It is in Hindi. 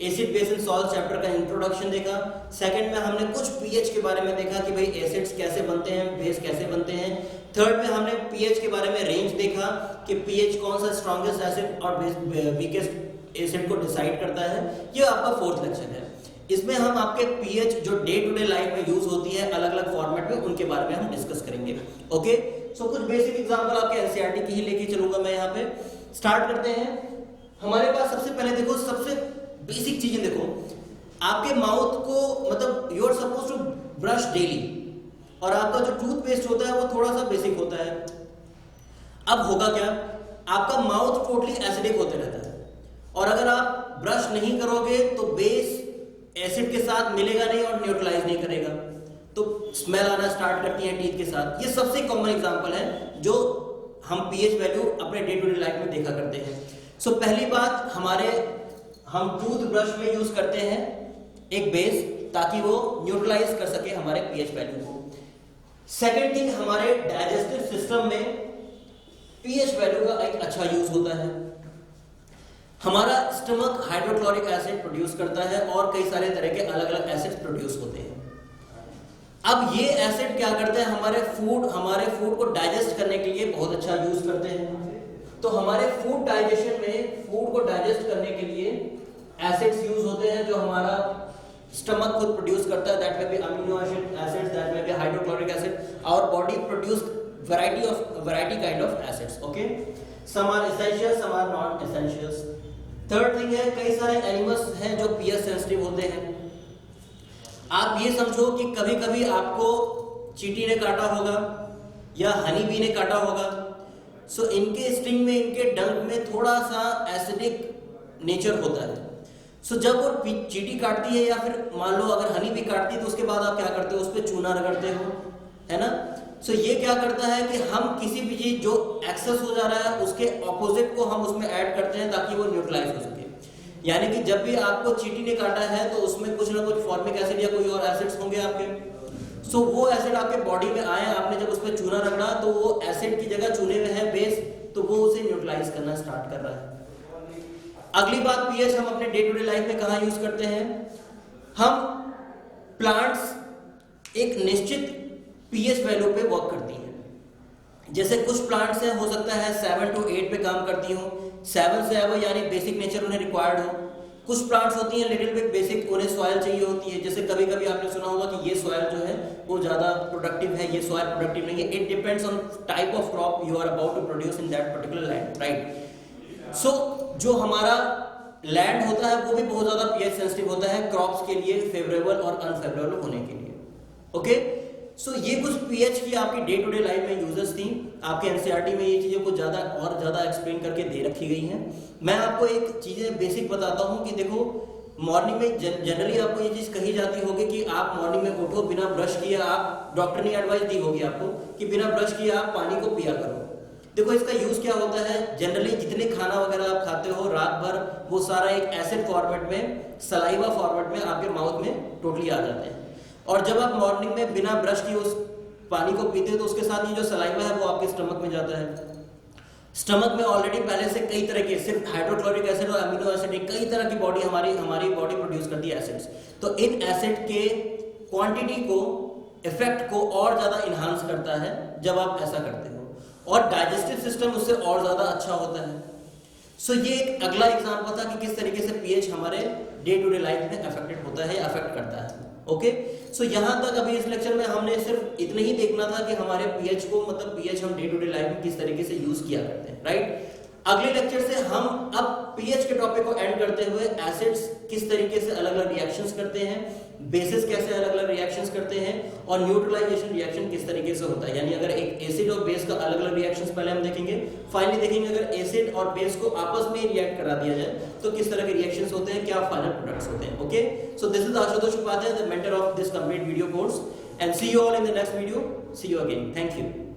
Acid base and salt chapter का इंट्रोडक्शन देखा। सेकंड में हमने कुछ पीएच के बारे में देखा कि भाई एसिड्स कैसे बनते हैं, बेस कैसे बनते हैं। थर्ड में हमने पीएच के बारे में रेंज देखा कि पीएच कौन सा स्ट्रॉन्गेस्ट एसिड और वीकेस्ट एसिड को डिसाइड करता है। ये आपका फोर्थ लेक्चर है। इसमें हम आपके पीएच जो डे टू डे लाइफ में यूज होती है अलग अलग फॉर्मेट में, उनके बारे में हम डिस्कस करेंगे। ओके, सो कुछ बेसिक एग्जांपल आपके एनसीईआरटी की ही लेके चलूंगा मैं। यहाँ पे स्टार्ट करते हैं। हमारे पास सबसे पहले देखो, सबसे बेसिक चीजें देखो, आपके माउथ को मतलब you are suppose to brush daily, और आपका जो टूथपेस्ट होता है वो थोड़ा सा बेसिक होता है। अब होगा क्या, आपका माउथ टोटली एसिडिक होते रहता है, और अगर आप ब्रश नहीं करोगे तो बेस एसिड के साथ मिलेगा नहीं और न्यूट्रलाइज नहीं करेगा, तो स्मेल आना स्टार्ट करती है टीथ के साथ। ये सबसे कॉमन एग्जांपल है जो हम पीएच वैल्यू अपने डे टू डे लाइफ में देखा करते हैं। सो पहली बात, हम टूथ ब्रश में यूज करते हैं एक बेस ताकि वो न्यूट्रलाइज कर सके हमारे पीएच वैल्यू को। सेकेंड थिंग, हमारे डाइजेस्टिव सिस्टम में पीएच वैल्यू का एक अच्छा यूज होता है। हमारा स्टमक हाइड्रोक्लोरिक एसिड प्रोड्यूस करता है और कई सारे तरह के अलग अलग एसिड प्रोड्यूस होते हैं। अब ये एसिड क्या करते हैं, हमारे फूड को डाइजेस्ट करने के लिए बहुत अच्छा यूज करते हैं। तो हमारे फूड डाइजेशन में फूड को डाइजेस्ट करने के लिए एसिड्स यूज होते हैं जो हमारा स्टमक खुद प्रोड्यूस करता है। दैट में भी अमीनो एसिड्स, दैट में भी hydrochloric acid. Our body produce variety kind of acids. Okay, some are essential, some are not essential. Third thing है, कई सारे एनिमल्स हैं जो पीएच सेंसिटिव होते हैं। आप ये समझो कि कभी कभी आपको चींटी ने काटा होगा या हनी बी ने काटा होगा। सो इनके स्टिंग में, इनके डंक में थोड़ा सा एसिडिक नेचर होता है। सो जब वो चींटी काटती है या फिर मान लो अगर हनी बी काटती है, तो उसके बाद आप क्या करते हो, उस पर चूना रगड़ते हो, है ना। सो ये क्या करता है कि हम किसी भी चीज जो एक्सेस हो जा रहा है उसके ऑपोजिट को हम उसमें ऐड करते हैं ताकि वो न्यूट्रलाइज हो सके। यानी कि जब भी आपको चींटी ने काटा है तो उसमें कुछ ना कुछ फॉर्मिक एसिड या कोई और एसिड्स होंगे आपके। सो वो एसिड आपके बॉडी में आए, आपने जब उस पर चूना रगड़ा तो वो एसिड की जगह चूने में है बेस, तो वो उसे न्यूट्रलाइज करना स्टार्ट कर रहा है। अगली बात, पीएच हम अपने डे टू डे लाइफ में कहाँ यूज करते हैं। हम प्लांट्स एक निश्चित पीएच वैल्यू पे वर्क करती हैं। जैसे कुछ प्लांट्स हैं, हो सकता है 7 to 8 पे काम करती हो, 7 से अब यानी बेसिक नेचर उन्हें रिक्वायर्ड हो। कुछ प्लांट्स होती हैं लिटिल बिट बेसिक, उन्हें सॉइल चाहिए होती है। जैसे कभी कभी आपने सुना होगा कि ये सॉइल जो है वो ज्यादा प्रोडक्टिव है, ये सॉइल प्रोडक्टिव नहीं है। It depends on type of crop you are about to produce in that particular land, right. So जो हमारा लैंड होता है वो भी बहुत ज्यादा पीएच सेंसिटिव होता है क्रॉप्स के लिए, फेवरेबल और अनफेवरेबल होने के लिए। ओके, सो ये कुछ पीएच की आपकी डे टू डे लाइफ में यूजेस थी। आपके एनसीईआरटी में ये चीजें कुछ ज्यादा और ज्यादा एक्सप्लेन करके दे रखी गई हैं। मैं आपको एक चीजें बेसिक बताता हूँ कि देखो, मॉर्निंग में जनरली आपको ये चीज कही जाती होगी कि आप मॉर्निंग में उठो बिना ब्रश किए, आप डॉक्टर ने एडवाइस दी होगी आपको कि बिना ब्रश किए आप पानी को पिया करो। देखो इसका यूज क्या होता है, जनरली जितने खाना वगैरह आप खाते हो रात भर, वो सारा एक एसिड फॉर्मेट में, सलाइवा फॉर्मेट में आपके माउथ में टोटली आ जाते हैं। और जब आप मॉर्निंग में बिना ब्रश किए उस पानी को पीते हो तो उसके साथ ये जो सलाइवा है वो आपके स्टमक में जाता है। स्टमक में ऑलरेडी पहले से कई तरह के, सिर्फ हाइड्रोक्लोरिक एसिड और अमीनो एसिड, कई तरह की बॉडी हमारी बॉडी प्रोड्यूस करती है एसिड्स। तो इन एसिड के क्वांटिटी को, इफेक्ट को और ज्यादा इनहांस करता है जब आप ऐसा करते हो, और डाइजेस्टिव सिस्टम उससे और ज्यादा अच्छा होता है। सो ये एक अगला एग्जांपल था कि किस तरीके से पीएच हमारे डे टू डे लाइफ में अफेक्टेड होता है या अफेक्ट करता है। ओके, सो यहां तक अभी इस लेक्चर में हमने सिर्फ इतना ही देखना था कि हमारे पीएच को, मतलब पीएच हम डे टू डे लाइफ में किस तरीके से यूज किया करते हैं, राइट। अगले लेक्चर से हम अब पीएच के टॉपिक को एंड करते हुए एसिड्स किस तरीके से अलग अलग रिएक्शंस करते हैं, बेसिस कैसे अलग अलग रिएक्शंस करते हैं, और न्यूट्रलाइजेशन रिएक्शन किस तरीके से होता है। यानी अगर एक एसिड और बेस का अलग अलग रिएक्शंस पहले हम देखेंगे, फाइनली देखेंगे अगर एसिड और बेस को आपस में रिएक्ट करा दिया जाए तो किस तरह के रिएक्शंस होते हैं, क्या फाइनल प्रोडक्ट्स होते हैं। Okay, so this is Ashutosh Upadhyay, the mentor of this complete video course, and see you all in the next video. See you again, thank you.